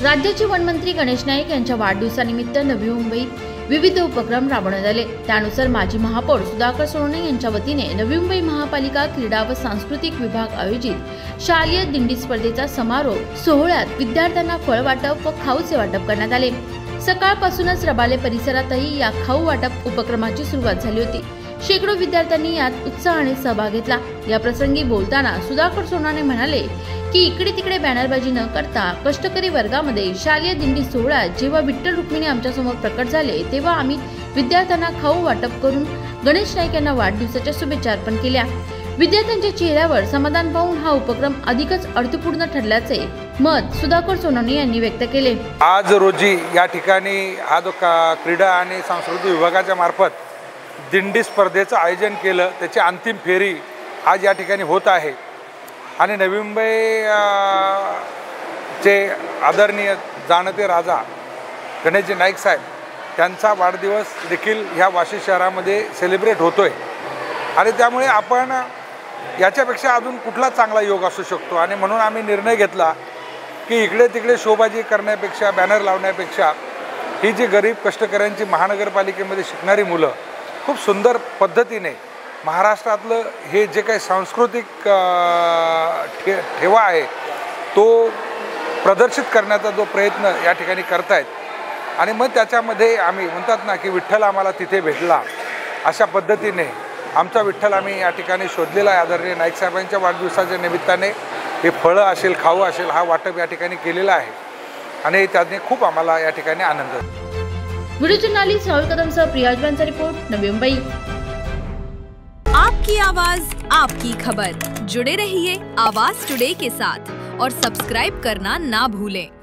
राज्याचे वनमंत्री गणेश नाईक यांच्या वाढदिवसानिमित्त नवी मुंबईत विविध उपक्रम राबवण्यात आले। त्यानुसार माजी महापौर सुधाकर सोनवणे यांच्या वतीने नवी मुंबई महापालिका क्रीडा व सांस्कृतिक विभाग आयोजित शालेय दिंडी स्पर्धेचा समारोप सोहळ्यात विद्यार्थ्यांना फळ वाटप व खाऊचे वाटप करण्यात आले। सकाळपासूनच रबाले परिसरातही या खाऊ वाटप उपक्रमाची सुरुवात झाली होती। शेकडो विद्यार्थ्यांनी यात उत्साहाने सहभाग घेतला। या प्रसंगी बोलताना सुधाकर सोनवणे म्हणाले की इकडे तिकडे बॅनरबाजी न करता कष्टकरी वर्गामध्ये शालेय दिंडी सोहळ्यात जेव्हा विठ्ठल रुक्मिणी आमच्या समोर प्रकट झाले तेव्हा आम्ही विद्यार्थ्यांना खाऊ वाटप करून गणेश नाईक यांना वाढदिवसाच्या शुभेच्छा अर्पण केल्या। विद्यार्थ्यांच्या चेहऱ्यावर समाधान पाहून हा उपक्रम अधिकच अर्थपूर्ण ठरल्याचे मत सुधाकर सोनवणे यांनी व्यक्त केले। आज रोजी या ठिकाणी हा जो क्रीडा आणि सांस्कृतिक विभागाच्या मार्फत दिंडी स्पर्धेचं आयोजन केलं, त्याची अंतिम फेरी आज या ठिकाणी होत आहे आणि नवी मुंबई चे आदरणीय जाणते राजा गणेशजी नाईक साहेब त्यांचा वाढदिवस देखील ह्या वाशी शहरामध्ये सेलिब्रेट होतोय आणि त्यामुळे आपण याच्यापेक्षा अजून कुठला चांगला योग असू शकतो आणि म्हणून आम्ही निर्णय घेतला की इकडे तिकडे शोबाजी करण्यापेक्षा बॅनर लावण्यापेक्षा ही जी गरीब कष्टकऱ्यांची महानगरपालिकेमध्ये शिकणारी मुलं खूप सुंदर पद्धतीने महाराष्ट्रातलं हे जे काही सांस्कृतिक ठेवा आहे तो प्रदर्शित करण्याचा जो प्रयत्न या ठिकाणी करतायत आणि मग त्याच्यामध्ये आम्ही म्हणतात ना की विठ्ठल आम्हाला तिथे भेटला, अशा पद्धतीने आमचा विठ्ठल आम्ही या ठिकाणी शोधलेला आहे। आदरणीय नाईक साहेबांच्या वाढदिवसाच्या निमित्ताने हे फळं असेल, खाऊ असेल, हा वाटप या ठिकाणी केलेला आहे आणि त्याने खूप आम्हाला या ठिकाणी आनंद होतो। वीडियो जर्नलिस्ट राहुल कदम सह प्रियाजवांचा रिपोर्ट, नवी मुंबई। आपकी आवाज आपकी खबर, जुड़े रहिए आवाज टुडे के साथ और सब्सक्राइब करना ना भूलें।